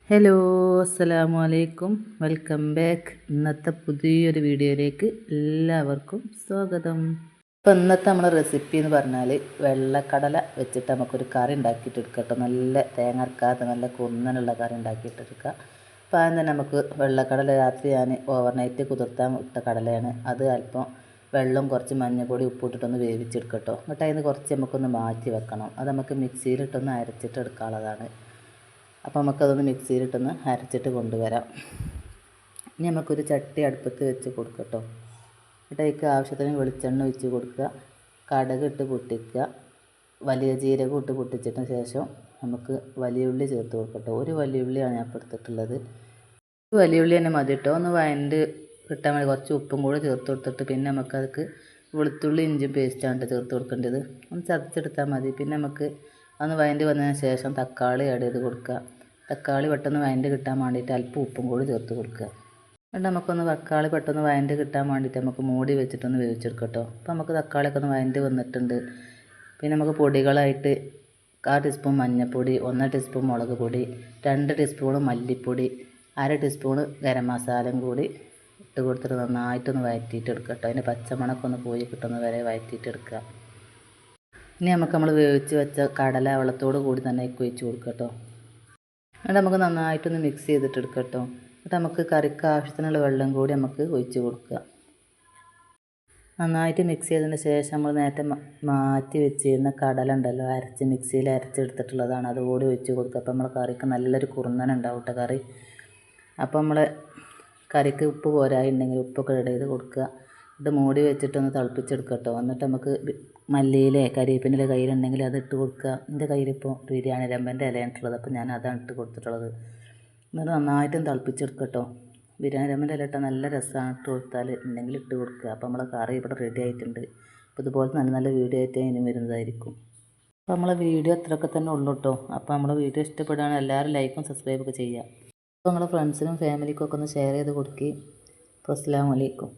Hello, അസ്സലാമു അലൈക്കും. Welcome back. ഇന്നത്തെ പുതിയൊരു വീഡിയോയിലേക്ക് എല്ലാവർക്കും സ്വാഗതം. അപ്പോൾ ഇന്നത്തെ നമ്മുടെ റെസിപ്പി എന്ന് പറഞ്ഞാൽ വെള്ളക്കടല വെച്ചിട്ട് നമുക്കൊരു കറി ഉണ്ടാക്കിയിട്ടെടുക്കട്ടോ. നല്ല തേങ്ങ അരക്കാത്ത നല്ല കുന്നനുള്ള കറി ഉണ്ടാക്കിയിട്ടെടുക്കുക. അപ്പോൾ ആദ്യം തന്നെ നമുക്ക് വെള്ളക്കടല രാത്രി ഞാൻ ഓവർനൈറ്റ് കുതിർത്താൻ ഇട്ട കടലയാണ്. അത് അല്പം വെള്ളം കുറച്ച് മഞ്ഞൾപ്പൊടി ഉപ്പിട്ടിട്ടൊന്ന് വേവിച്ചെടുക്കട്ടോ. എന്നിട്ട് അതിന് കുറച്ച് നമുക്കൊന്ന് മാറ്റി വെക്കണം. അത് നമുക്ക് മിക്സിയിലിട്ടൊന്ന് അരച്ചിട്ട് എടുക്കാനുള്ളതാണ്. അപ്പോൾ നമുക്കതൊന്ന് മിക്സിയിലിട്ടൊന്ന് അരച്ചിട്ട് കൊണ്ടുവരാം. ഇനി നമുക്കൊരു ചട്ടി അടുപ്പത്ത് വെച്ച് കൊടുക്കട്ടോ. എന്നിട്ട് അതിലേക്ക് ആവശ്യത്തിന് വെളിച്ചെണ്ണ ഒഴിച്ച് കൊടുക്കുക. കടുക് ഇട്ട് പൊട്ടിക്കുക. വലിയ ജീരകം ഇട്ട് പൊട്ടിച്ചതിന് ശേഷം നമുക്ക് വലിയ ഉള്ളി ചേർത്ത് കൊടുക്കട്ടോ. ഒരു വലിയ ഉള്ളിയാണ് ഞാൻ ഇപ്പോൾ എടുത്തിട്ടുള്ളത്. ഒരു വലിയ ഉള്ളി തന്നെ മതി കേട്ടോ. ഒന്ന് വഴണ്ട് കിട്ടാൻ വേണ്ടി കുറച്ച് ഉപ്പും കൂടെ ചേർത്ത് കൊടുത്തിട്ട് പിന്നെ നമുക്കതൊക്കെ വെളുത്തുള്ളി ഇഞ്ചി പേസ്റ്റാണ് ചേർത്ത് കൊടുക്കേണ്ടത്. ഒന്ന് ചതച്ചെടുത്താൽ മതി. പിന്നെ നമുക്ക് ഒന്ന് വഴണ്ട് വന്നതിന് ശേഷം തക്കാളി ആഡ് ചെയ്ത് കൊടുക്കുക. തക്കാളി പെട്ടെന്ന് വഴണ്ട് കിട്ടാൻ വേണ്ടിയിട്ട് അല്പം ഉപ്പും കൂടി ചേർത്ത് കൊടുക്കുക. എന്നിട്ട് നമുക്കൊന്ന് തക്കാളി പെട്ടെന്ന് വഴണ്ട് കിട്ടാൻ വേണ്ടിയിട്ട് നമുക്ക് മൂടി വെച്ചിട്ടൊന്ന് വേവിച്ചെടുക്കാം കേട്ടോ. അപ്പോൾ നമുക്ക് തക്കാളിയൊക്കെ ഒന്ന് വഴണ്ട് വന്നിട്ടുണ്ട്. പിന്നെ നമുക്ക് പൊടികളായിട്ട് 1/4 ടീസ്പൂൺ മഞ്ഞൾപ്പൊടി, 1 ടീസ്പൂൺ മുളക് പൊടി, 2 ടീസ്പൂൺ മല്ലിപ്പൊടി, 1/2 ടീസ്പൂൺ ഗരം മസാലയും കൂടി ഇട്ട് കൊടുത്തിട്ട് നന്നായിട്ടൊന്ന് വഴറ്റിയിട്ടെടുക്കുക കേട്ടോ. അതിൻ്റെ പച്ചമണമൊക്കെ ഒന്ന് പോയി കിട്ടുന്നത് വരെ വഴറ്റിയിട്ടെടുക്കുക. ഇനി നമ്മൾ വേവിച്ച് വെച്ച കടല വെള്ളത്തോട് കൂടി തന്നെ ഒഴിച്ച് കൊടുക്കുക കേട്ടോ. എന്നിട്ട് നമുക്ക് നന്നായിട്ടൊന്ന് മിക്സ് ചെയ്തിട്ടെടുക്കുക കേട്ടോ. എന്നിട്ട് നമുക്ക് കറിക്ക് ആവശ്യത്തിനുള്ള വെള്ളം കൂടി നമുക്ക് ഒഴിച്ച് കൊടുക്കുക. നന്നായിട്ട് മിക്സ് ചെയ്തതിന് ശേഷം നമ്മൾ നേരത്തെ മാറ്റി വെച്ചിരുന്ന കടല ഉണ്ടല്ലോ, മിക്സിയിൽ അരച്ചെടുത്തിട്ടുള്ളതാണ്, അതുകൂടി ഒഴിച്ച് കൊടുക്കുക. അപ്പോൾ നമ്മളെ കറിക്ക് നല്ലൊരു കുറുന്നനുണ്ടാവും കേട്ടോ കറി. അപ്പോൾ നമ്മൾ കറിക്ക് ഉപ്പ് പോരായിട്ടുണ്ടെങ്കിൽ ഉപ്പൊക്കെ ആഡ് ചെയ്ത് കൊടുക്കുക. ഇത് മൂടി വെച്ചിട്ടൊന്ന് തിളപ്പിച്ചെടുക്കുക കേട്ടോ. എന്നിട്ട് നമുക്ക് മല്ലിയിലെ കരിവേപ്പിൻ്റെ കയ്യിലുണ്ടെങ്കിൽ അത് ഇട്ട് കൊടുക്കുക. എൻ്റെ കയ്യിലിപ്പോൾ ബിരിയാണി രമ്പൻ്റെ ഇലയായിട്ടുള്ളത്, അപ്പോൾ ഞാൻ അതാണ് ഇട്ട് കൊടുത്തിട്ടുള്ളത്. എന്നിട്ട് നന്നായിട്ടും തിളപ്പിച്ചെടുക്കുക കേട്ടോ. ബിരിയാണി രമ്പൻ്റെ ഇല ഇട്ടാൽ നല്ല രസമാണ്. ഇട്ട് കൊടുത്താൽ ഉണ്ടെങ്കിൽ ഇട്ട് കൊടുക്കുക. അപ്പോൾ നമ്മളെ കറി ഇവിടെ റെഡി ആയിട്ടുണ്ട്. അപ്പോൾ ഇതുപോലത്തെ നല്ല നല്ല വീഡിയോ ആയിട്ട് ഇനി വരുന്നതായിരിക്കും. അപ്പോൾ നമ്മളെ വീഡിയോ അത്രയൊക്കെ തന്നെ ഉള്ളൂ കേട്ടോ. അപ്പോൾ നമ്മളെ വീഡിയോ ഇഷ്ടപ്പെടുകയാണെങ്കിൽ എല്ലാവരും ലൈക്കും സബ്സ്ക്രൈബൊക്കെ ചെയ്യുക. അപ്പോൾ നിങ്ങളുടെ ഫ്രണ്ട്സിനും ഫാമിലിക്കും ഒക്കെ ഒന്ന് ഷെയർ ചെയ്ത് കൊടുക്കുക. അപ്പോൾ അസ്സലാമു അലൈക്കും.